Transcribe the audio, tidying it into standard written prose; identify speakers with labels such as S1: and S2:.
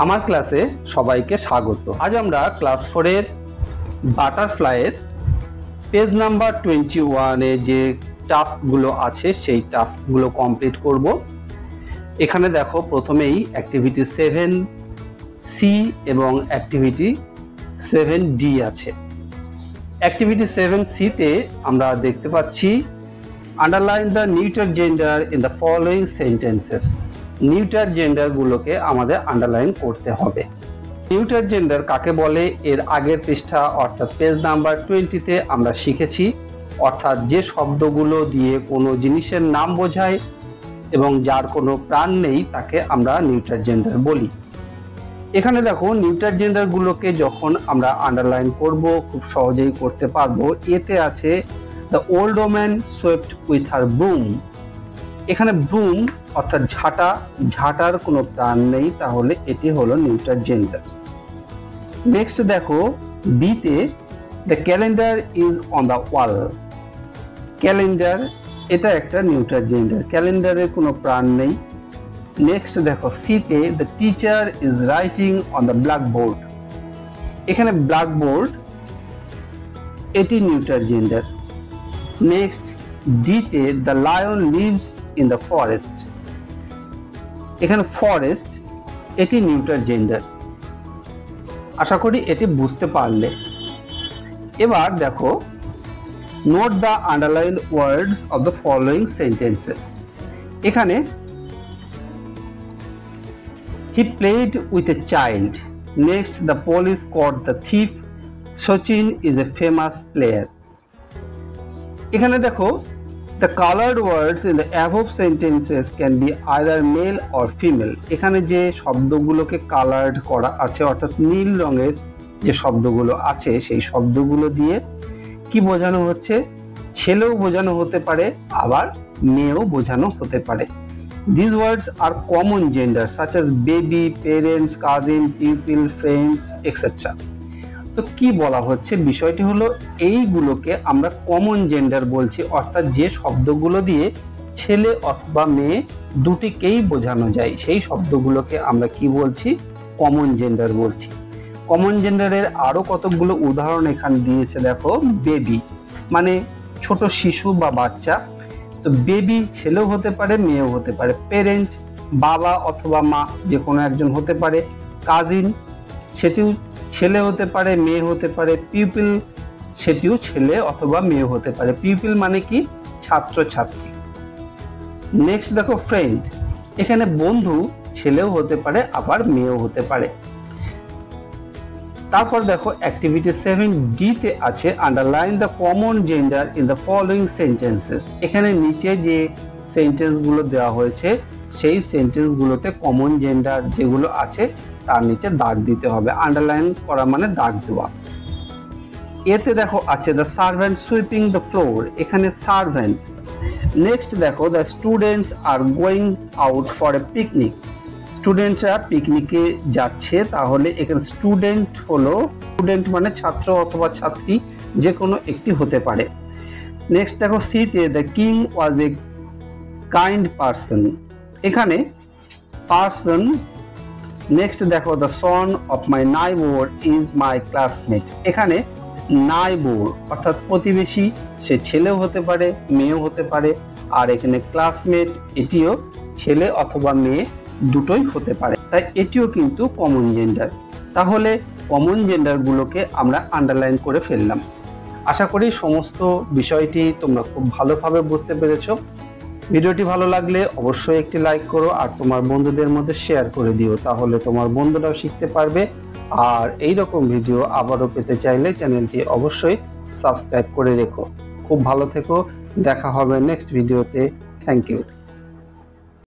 S1: আমার ক্লাসে সবাইকে স্বাগত। আজ আমরা ক্লাস 4 এর বাটারফ্লাইয়ের পেজ নাম্বার 21 এ যে টাস্কগুলো আছে সেই টাস্কগুলো কমপ্লিট করব। এখানে দেখো প্রথমেই অ্যাক্টিভিটি 7C এবং অ্যাক্টিভিটি 7D আছে। অ্যাক্টিভিটি 7C তে আমরা দেখতে পাচ্ছি underline the neutral gender in the following sentences. Neutral জেন্ডারগুলোকে আমাদের আন্ডারলাইন করতে হবে। নিউট্রাল জেন্ডার কাকে বলে এর আগের পৃষ্ঠা অর্থাৎ পেজ নাম্বার 20 তে আমরা শিখেছি, অর্থাৎ যে শব্দগুলো দিয়ে কোনো জিনিসের নাম বোঝায় এবং যার কোনো প্রাণ নেই তাকে আমরা নিউট্রাল জেন্ডার বলি। এখানে দেখো নিউট্রাল জেন্ডারগুলোকে যখন আমরা আন্ডারলাইন করব খুব সহজেই করতে পারবো। এতে আছে the old woman swept with her broom. এখানে ব্রুম অর্থাৎ ঝাঁটার কোনো প্রাণ নেই, তাহলে এটি হলো নিউট্রাল জেন্ডার। নেক্সট দেখো বিতে the calendar is on the wall. Calendar এটা একটা নিউট্রাল জেন্ডার, ক্যালেন্ডারের কোনো প্রাণ নেই। নেক্সট দেখো সিতে the teacher is writing on the blackboard. এখানে ব্ল্যাকবোর্ড এটি নিউট্রাল জেন্ডার। নেক্সট ডিতে the lion lives in the forest. এখানে ফরেস্ট এটি নিউট্রাল জেন্ডার। আশা করি এটি বুঝতে পারলে। এবার দেখো note the underline words of the following sentences. এখানে he played with a child. Next the police caught the thief. Sachin is a famous player. এখানে দেখো the colored words in the above sentences can be either male or female. এখানে যে শব্দগুলোকে coloured করা আছে অর্থাৎ নীল রঙের যে শব্দগুলো আছে সেই শব্দগুলো দিয়ে কি বোঝানো হচ্ছে? ছেলেও বোঝানো হতে পারে আবার মেয়েও বোঝানো হতে পারে। These words are common gender such as baby, parents, cousin, pupil, friends, etc. তো কি বলা হচ্ছে? বিষয়টি হলো এইগুলোকে আমরা কমন জেন্ডার বলছি, অর্থাৎ যে শব্দগুলো দিয়ে ছেলে অথবা মেয়ে দুটিকেই বোঝানো যায় সেই শব্দগুলোকে আমরা কি বলছি? কমন জেন্ডার বলছি। কমন জেন্ডারের আরো কতগুলো উদাহরণ এখানে দিয়েছে দেখো। বেবি মানে ছোট শিশু বা বাচ্চা, তো বেবি ছেলেও হতে পারে মেয়েও হতে পারে। পেরেন্ট বাবা অথবা মা যে কোনো একজন হতে পারে। কাজিন সেটিও ছেলে হতে পারে মেয়ে হতে পারে। পিউপিল সেটিও ছেলে অথবা মেয়ে হতে পারে। পিউপিল মানে কি? ছাত্র ছাত্রী। নেক্সট দেখো ফ্রেন্ড, এখানে বন্ধু ছেলেও হতে পারে আবার মেয়েও হতে পারে। তারপর দেখো অ্যাক্টিভিটি 7D তে আছে underline the common gender in the following sentences. এখানে নিচে যে সেন্টেন্সগুলো দেওয়া হয়েছে সেই সেন্টেন্সগুলোতে কমন জেন্ডার যেগুলো আছে তার নিচে দাগ দিতে হবে। আন্ডারলাইন করা মানে দাগ দেওয়া। এতে দেখো আছে the servant sweeping the floor. এখানে সার্ভেন্ট। নেক্সট দেখো the students are going out for a picnic. স্টুডেন্টরা পিকনিকে যাচ্ছে, তাহলে এখানে স্টুডেন্ট হলো স্টুডেন্ট মানে ছাত্র অথবা ছাত্রী যে কোনো একটি হতে পারে। নেক্সট দেখো সিতে the king was a kind person. এখানে পারসন। নেক্সট দেখো the son of my neighbour is my classmate. এখানে নাইবার অর্থাৎ প্রতিবেশী, সে ছেলেও হতে পারে মেয়েও হতে পারে। আর এখানে ক্লাসমেট এটিও ছেলে অথবা মেয়ে দুটোই হতে পারে, তাই এটিও কিন্তু কমন জেন্ডার। তাহলে কমন জেন্ডারগুলোকে আমরা আন্ডারলাইন করে ফেললাম। আশা করি সমস্ত বিষয়টি তোমরা খুব ভালোভাবে বুঝতে পেরেছো। ভিডিওটি ভালো লাগলে অবশ্যই একটি লাইক করো আর তোমার বন্ধুদের মধ্যে শেয়ার করে দিও, তাহলে তোমার বন্ধুরাও শিখতে পারবে। আর এই রকম ভিডিও আবারও পেতে চাইলে চ্যানেলটি অবশ্যই সাবস্ক্রাইব করে রেখো। খুব ভালো থেকো, দেখা হবে নেক্সট ভিডিওতে। Thank you.